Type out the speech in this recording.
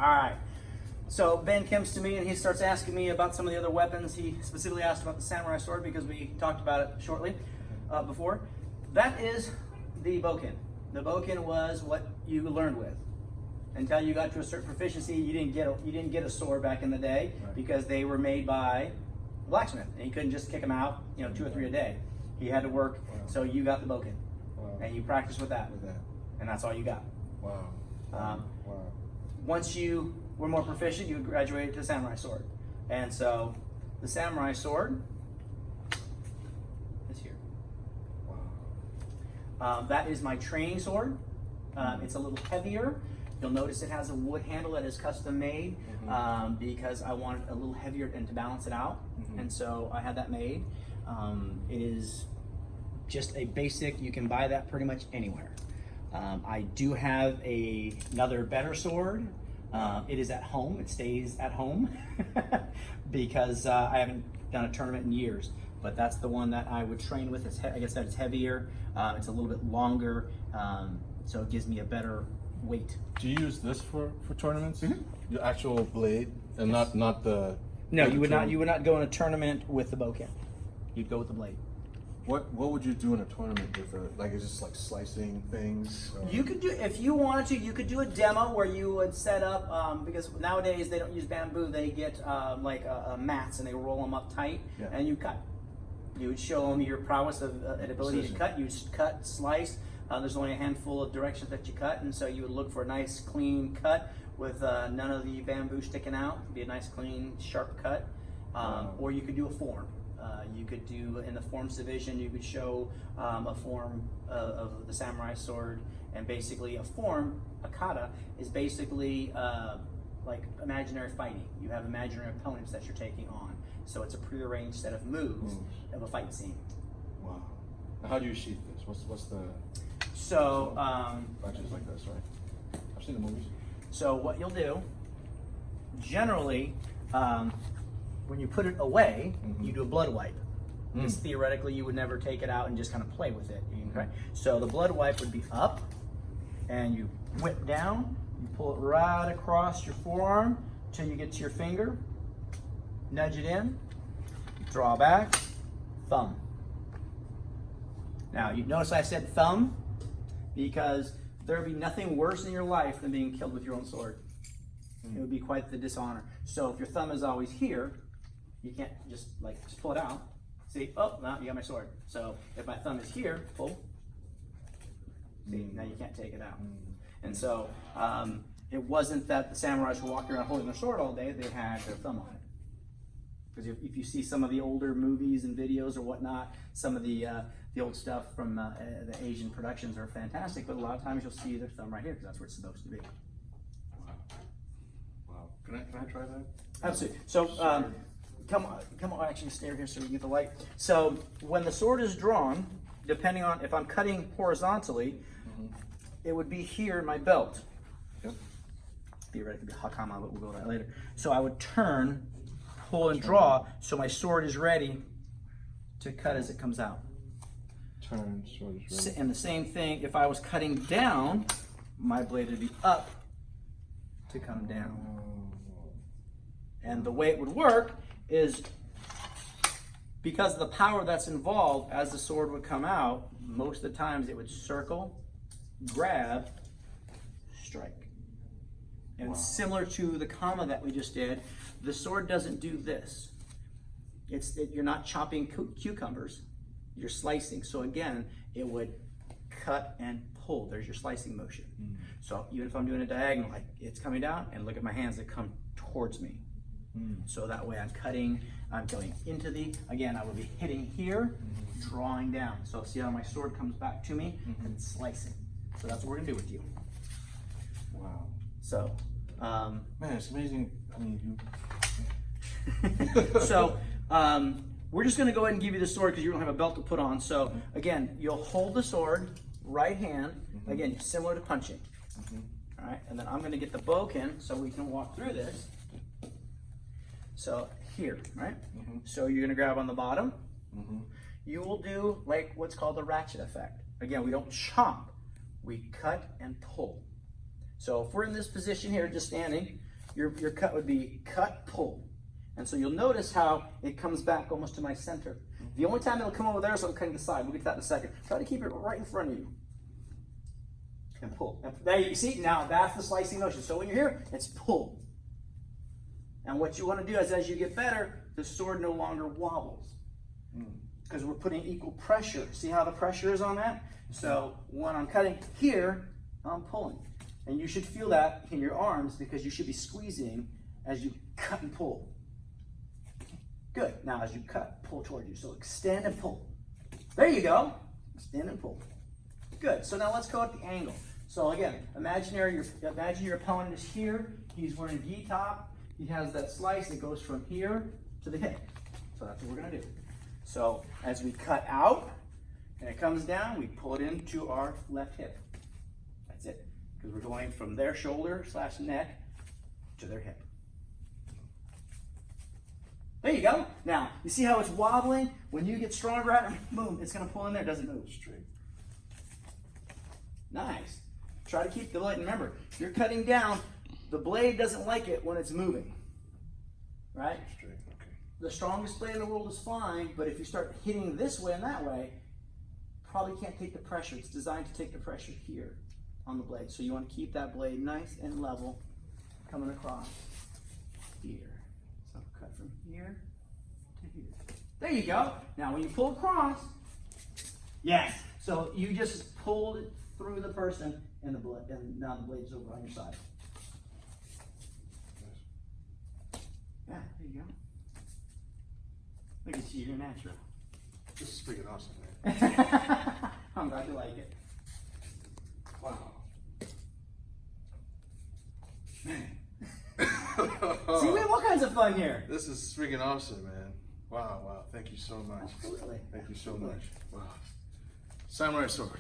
All right. So Ben comes to me and he starts asking me about some of the other weapons. He specifically asked about the samurai sword because we talked about it shortly before. That is the Vulcan. The Vulcan was what you learned with. Until you got to a certain proficiency, you didn't get a sword back in the day, right, because they were made by a blacksmith, and you couldn't just kick them out, 2 or 3 a day. He had to work, wow, so you got the Vulcan, wow, and you practiced with that, and that's all you got. Wow. Wow. Once you were more proficient, you graduated to the samurai sword, and so the samurai sword is here. Wow. That is my training sword. It's a little heavier. You'll notice it has a wood handle that is custom made, because I wanted a little heavier and to balance it out, and so I had that made. It is just a basic, you can buy that pretty much anywhere. I do have another better sword. It is at home, it stays at home because I haven't done a tournament in years, but that's the one that I would train with. Like I said, it's heavier, it's a little bit longer, so it gives me a better weight. Do you use this for tournaments? The actual blade, and yes, not the. No, you would not. You would not go in a tournament with the Vulcan. You'd go with the blade. What would you do in a tournament with like? Is this like slicing things? Or? You could do, if you wanted to. You could do a demo where you would set up, because nowadays they don't use bamboo. They get mats and they roll them up tight, yeah, and you cut. You would show them your prowess of an ability precision to cut. You cut, slice. There's only a handful of directions that you cut, and so you would look for a nice clean cut with none of the bamboo sticking out. It'd be a nice clean sharp cut. Or you could do a form. You could do, in the forms division, you could show a form of the samurai sword, and basically a form, a kata, is basically like imaginary fighting. You have imaginary opponents that you're taking on. So it's a prearranged set of moves of a fight scene. Wow. Now how do you sheath this? What's the... So, bunches like this, right? I've seen the movies. So what you'll do, generally, when you put it away, you do a blood wipe. Because theoretically, you would never take it out and just kind of play with it. Right? So the blood wipe would be up, and you whip down, you pull it right across your forearm till you get to your finger, nudge it in, draw back, thumb. Now, you notice I said thumb, because there would be nothing worse in your life than being killed with your own sword. It would be quite the dishonor. So if your thumb is always here, you can't just pull it out. See, oh, now you got my sword. So if my thumb is here, pull. See, now you can't take it out. And so it wasn't that the samurais were walking around holding their sword all day, they had their thumb on it. Because if you see some of the older movies and videos or whatnot, some of the old stuff from the Asian productions are fantastic, but a lot of times you'll see their thumb right here because that's where it's supposed to be. Wow. Wow. Can I try that? Absolutely. So come on, actually stay here so we can get the light. So when the sword is drawn, depending on if I'm cutting horizontally, it would be here in my belt. Yep. Theoretically, it'd be hakama, but we'll go to that later. So I would turn, pull and draw, so my sword is ready to cut as it comes out. Turn, sword is ready. And the same thing, if I was cutting down, my blade would be up to come down. And the way it would work is, because of the power that's involved as the sword would come out, most of the times it would circle, grab, strike. And similar to the kama that we just did, the sword doesn't do this. You're not chopping cucumbers, you're slicing. So again, it would cut and pull. There's your slicing motion. So even if I'm doing a diagonal, like it's coming down, and look at my hands that come towards me. So that way I'm cutting, I'm going into again, I will be hitting here, drawing down. So see how my sword comes back to me and slicing. So that's what we're gonna do with you. Wow. So, man, it's amazing. I mean, so we're just gonna go ahead and give you the sword because you don't have a belt to put on. So again, you'll hold the sword, right hand, again, similar to punching. All right, and then I'm gonna get the Vulcan so we can walk through this. So here, right? So you're gonna grab on the bottom. You will do like what's called the ratchet effect. Again, we don't chop, we cut and pull. So if we're in this position here, just standing, your cut would be cut, pull. And so you'll notice how it comes back almost to my center. The only time it'll come over there is I'm cutting the side. We'll get to that in a second. Try to keep it right in front of you. And pull. And there you see, now that's the slicing motion. So when you're here, it's pull. And what you want to do is as you get better, the sword no longer wobbles. Because we're putting equal pressure. See how the pressure is on that? So when I'm cutting here, I'm pulling. And you should feel that in your arms because you should be squeezing as you cut and pull. Good. Now as you cut, pull toward you. So extend and pull. There you go. Extend and pull. Good. So now let's go at the angle. So again, imagine your opponent is here. He's wearing a gi top. He has that slice that goes from here to the hip. So that's what we're going to do. So as we cut out and it comes down, we pull it into our left hip. That's it. Because we're going from their shoulder / neck to their hip. There you go. Now, you see how it's wobbling? When you get stronger at it, boom, it's going to pull in there. It doesn't move. Straight. Nice. Try to keep the blade. Remember, if you're cutting down, the blade doesn't like it when it's moving. Right? Straight. Okay. The strongest blade in the world is fine, but if you start hitting this way and that way, probably can't take the pressure. It's designed to take the pressure here on the blade. So you want to keep that blade nice and level coming across here. So cut from here to here. There you go. Now when you pull across, yes. So you just pulled it through the person and the blade, and now the blade's over on your side. Yeah, there you go. Look at you, you're natural. This is freaking awesome, man. I'm glad you like it. Wow. Man. See, we have all kinds of fun here. This is freaking awesome, man. Wow, wow. Thank you so much. Absolutely. Thank you so much. Wow. Samurai sword.